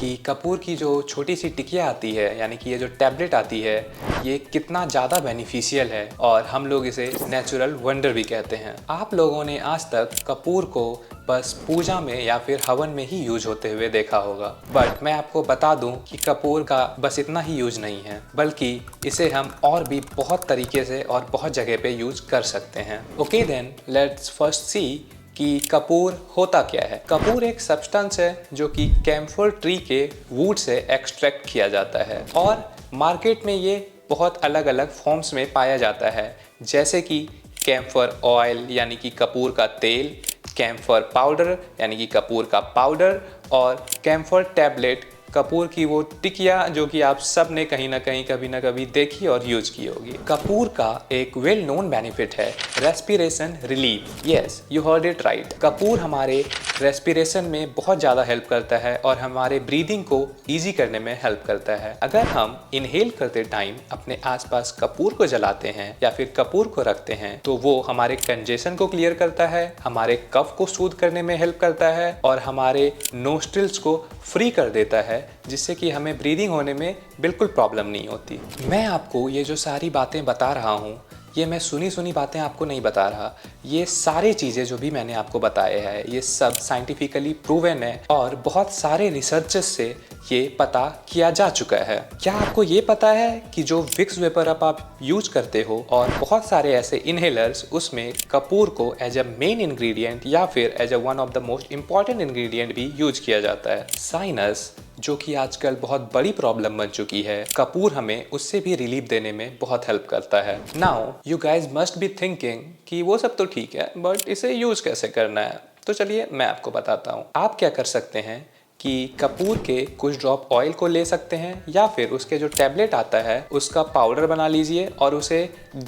कि कपूर की जो छोटी सी टिकिया आती है, यानी कि ये जो टैबलेट आती है, ये कितना ज़्यादा बेनिफिशियल है और हम लोग इसे नेचुरल वंडर भी कहते हैं। आप लोगों ने आज तक कपूर को बस पूजा में या फिर हवन में ही यूज होते हुए देखा होगा, बट मैं आपको बता दूं कि कपूर का बस इतना ही यूज नहीं है, बल्कि इसे हम और भी बहुत तरीके से और बहुत जगह पे यूज कर सकते हैं। ओके देन, लेट्स फर्स्ट सी कि कपूर होता क्या है। कपूर एक सब्सटेंस है जो कि कैम्फर ट्री के वुड से एक्सट्रैक्ट किया जाता है और मार्केट में ये बहुत अलग अलग फॉर्म्स में पाया जाता है, जैसे कि कैम्फर ऑयल यानी कि कपूर का तेल, कैम्फर पाउडर यानी कि कपूर का पाउडर और कैम्फर टैबलेट, कपूर की वो टिकिया जो कि आप सब ने कहीं ना कहीं कभी ना कभी देखी और यूज की होगी। कपूर का एक वेल नोन बेनिफिट है respiration relief. Yes, you heard it right. Kapoor हमारे रेस्पिरेशन में बहुत ज़्यादा हेल्प करता है और हमारे ब्रीदिंग को ईजी करने में हेल्प करता है। अगर हम इनहेल करते टाइम अपने आसपास कपूर को जलाते हैं या फिर कपूर को रखते हैं तो वो हमारे कंजेशन को क्लियर करता है, हमारे कफ को सूद करने में हेल्प करता है और हमारे नोस्ट्रिल्स को फ्री कर देता है, जिससे कि हमें ब्रीदिंग होने में बिल्कुल प्रॉब्लम नहीं होती। मैं आपको ये जो सारी बातें बता रहा हूँ, ये मैं सुनी सुनी बातें आपको नहीं बता रहा। ये सारी चीज़ें जो भी मैंने आपको बताए हैं, ये सब साइंटिफिकली प्रूवन है और बहुत सारे रिसर्चेस से ये पता किया जा चुका है। क्या आपको ये पता है कि जो विक्स वेपर अप आप यूज करते हो और बहुत सारे ऐसे इनहेलर्स, उसमें कपूर को एज अ मेन इंग्रेडिएंट या फिर as a one of the most important ingredient भी यूज किया जाता है। साइनस, जो कि आजकल बहुत बड़ी प्रॉब्लम बन चुकी है, कपूर हमें उससे भी रिलीफ देने में बहुत हेल्प करता है। Now you guys must be thinking कि वो सब तो ठीक है, बट इसे यूज कैसे करना है। तो चलिए मैं आपको बताता हूँ। आप क्या कर सकते हैं कि कपूर के कुछ ड्रॉप ऑयल को ले सकते हैं या फिर उसके जो टैबलेट आता है उसका पाउडर बना लीजिए और उसे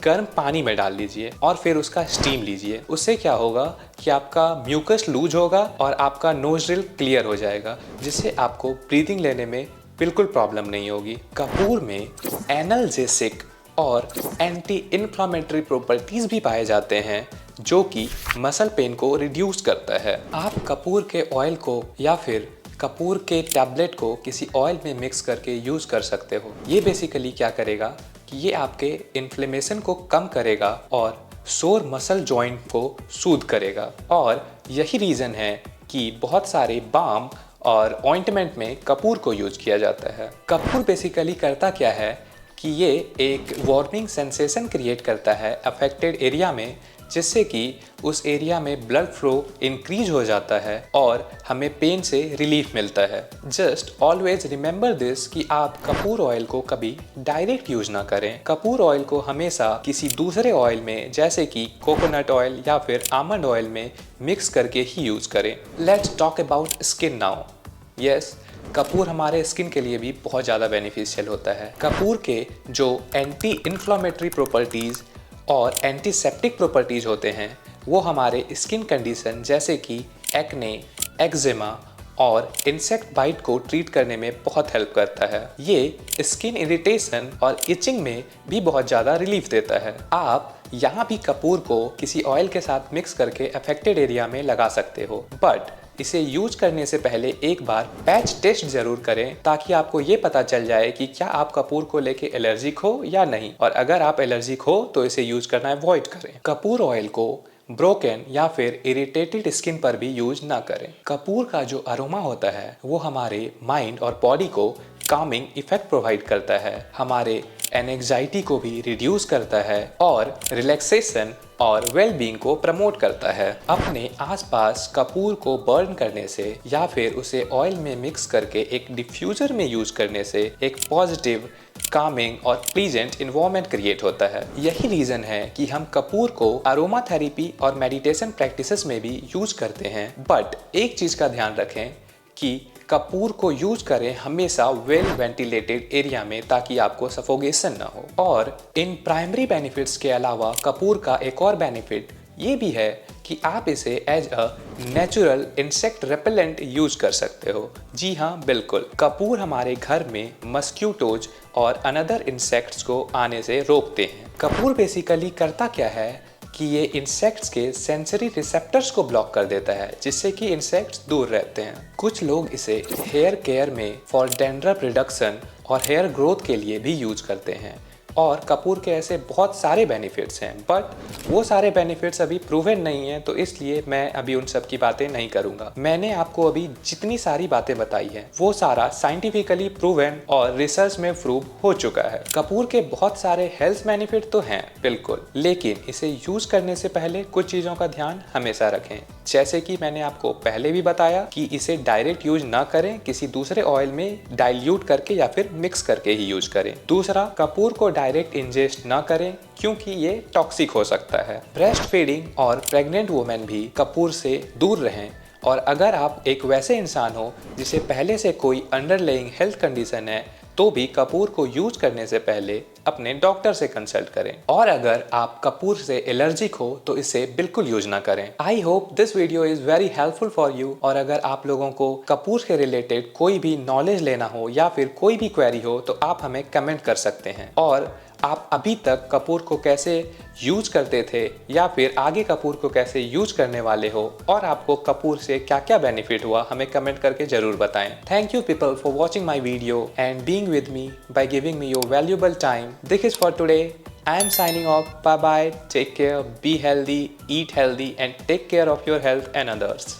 गर्म पानी में डाल लीजिए और फिर उसका स्टीम लीजिए। उससे क्या होगा कि आपका म्यूकस लूज होगा और आपका नोस्ट्रिल क्लियर हो जाएगा, जिससे आपको ब्रीदिंग लेने में बिल्कुल प्रॉब्लम नहीं होगी। कपूर में एनाल्जेसिक और एंटी इन्फ्लामेटरी प्रॉपर्टीज भी पाए जाते हैं जो कि मसल पेन को रिड्यूस करता है। आप कपूर के ऑयल को या फिर कपूर के टैबलेट को किसी ऑयल में मिक्स करके यूज कर सकते हो। ये बेसिकली क्या करेगा कि ये आपके इन्फ्लेमेशन को कम करेगा और सोर मसल जॉइंट को सूद करेगा। और यही रीज़न है कि बहुत सारे बाम और ऑइंटमेंट में कपूर को यूज किया जाता है। कपूर बेसिकली करता क्या है कि ये एक वार्मिंग सेंसेशन क्रिएट करता है अफेक्टेड एरिया में, जिससे कि उस एरिया में ब्लड फ्लो इंक्रीज हो जाता है और हमें पेन से रिलीफ मिलता है। जस्ट ऑलवेज रिमेंबर दिस कि आप कपूर ऑयल को कभी डायरेक्ट यूज ना करें। कपूर ऑयल को हमेशा किसी दूसरे ऑयल में, जैसे कि कोकोनट ऑयल या फिर आमंड ऑयल में मिक्स करके ही यूज करें। Let's talk about skin now. Yes, Kapoor हमारे स्किन के लिए भी बहुत ज़्यादा बेनिफिशियल होता है। कपूर के जो एंटी इन्फ्लामेटरी प्रॉपर्टीज़ और एंटीसेप्टिक प्रॉपर्टीज होते हैं वो हमारे स्किन कंडीशन जैसे कि एक्ने, एक्जिमा और इंसेक्ट बाइट को ट्रीट करने में बहुत हेल्प करता है। ये स्किन इरिटेशन और इचिंग में भी बहुत ज़्यादा रिलीफ देता है। आप यहाँ भी कपूर को किसी ऑयल के साथ मिक्स करके अफेक्टेड एरिया में लगा सकते हो, बट इसे यूज करने से पहले एक बार पैच टेस्ट जरूर करें ताकि आपको ये पता चल जाए कि क्या आप कपूर को लेके एलर्जिक हो या नहीं, और अगर आप एलर्जिक हो तो इसे यूज करना अवॉइड करें। कपूर ऑयल को ब्रोकन या फिर इरिटेटेड स्किन पर भी यूज ना करें। कपूर का जो अरोमा होता है वो हमारे माइंड और बॉडी को कामिंग इफेक्ट प्रोवाइड करता है, हमारे एंजाइटी को भी रिड्यूस करता है और रिलैक्सेशन और वेलबींग को प्रमोट करता है। अपने आसपास कपूर को बर्न करने से या फिर उसे ऑयल में मिक्स करके एक डिफ्यूजर में यूज करने से एक पॉजिटिव, कामिंग और प्लीजेंट इन्वायरमेंट क्रिएट होता है। यही रीजन है कि हम कपूर को अरोमा थेरेपी और मेडिटेशन प्रैक्टिसेस में भी यूज करते हैं। बट एक चीज का ध्यान रखें कि कपूर को यूज करें हमेशा वेल वेंटिलेटेड एरिया में ताकि आपको सफोकेशन ना हो। और इन प्राइमरी बेनिफिट्स के अलावा कपूर का एक और बेनिफिट ये भी है कि आप इसे as a natural insect repellent use कर सकते हो। जी हाँ, बिल्कुल, कपूर हमारे घर में मस्क्यूटोज और अनदर इंसेक्ट्स को आने से रोकते हैं। कपूर बेसिकली करता क्या है कि ये इंसेक्ट्स के सेंसरी रिसेप्टर्स को ब्लॉक कर देता है, जिससे कि इंसेक्ट्स दूर रहते हैं। कुछ लोग इसे हेयर केयर में फॉर डैंड्रफ रिडक्शन और हेयर ग्रोथ के लिए भी यूज करते हैं। और कपूर के ऐसे बहुत सारे बेनिफिट्स हैं, बट वो सारे बेनिफिट्स अभी प्रूवन नहीं हैं, तो इसलिए मैं अभी उन सब की बातें नहीं करूंगा। मैंने आपको अभी जितनी सारी बातें बताई हैं वो सारा साइंटिफिकली प्रूवन और रिसर्च में प्रूव हो चुका है। कपूर के बहुत सारे हेल्थ बेनिफिट तो हैं बिल्कुल, लेकिन इसे यूज करने से पहले कुछ चीज़ों का ध्यान हमेशा रखें। जैसे कि मैंने आपको पहले भी बताया कि इसे डायरेक्ट यूज ना करें, किसी दूसरे ऑयल में डाइल्यूट करके या फिर मिक्स करके ही यूज करें। दूसरा, कपूर को डायरेक्ट इंजेस्ट ना करें क्योंकि ये टॉक्सिक हो सकता है। ब्रेस्ट फीडिंग और प्रेग्नेंट वुमेन भी कपूर से दूर रहें। और अगर आप एक वैसे इंसान हो जिसे पहले से कोई अंडरलाइंग हेल्थ कंडीशन है, तो भी कपूर को यूज करने से पहले अपने डॉक्टर से कंसल्ट करें। और अगर आप कपूर से एलर्जिक हो तो इसे बिल्कुल यूज ना करें। I hope this video is very helpful for you. और अगर आप लोगों को कपूर के रिलेटेड कोई भी नॉलेज लेना हो या फिर कोई भी क्वेरी हो तो आप हमें कमेंट कर सकते हैं। और आप अभी तक कपूर को कैसे यूज करते थे या फिर आगे कपूर को कैसे यूज करने वाले हो और आपको कपूर से क्या क्या बेनिफिट हुआ, हमें कमेंट करके जरूर बताएं। Thank you people for watching my video and being with me by giving me your valuable time. This is for today. I am signing off. Bye bye. Take care. Be healthy. Eat healthy. And take care of your health and others.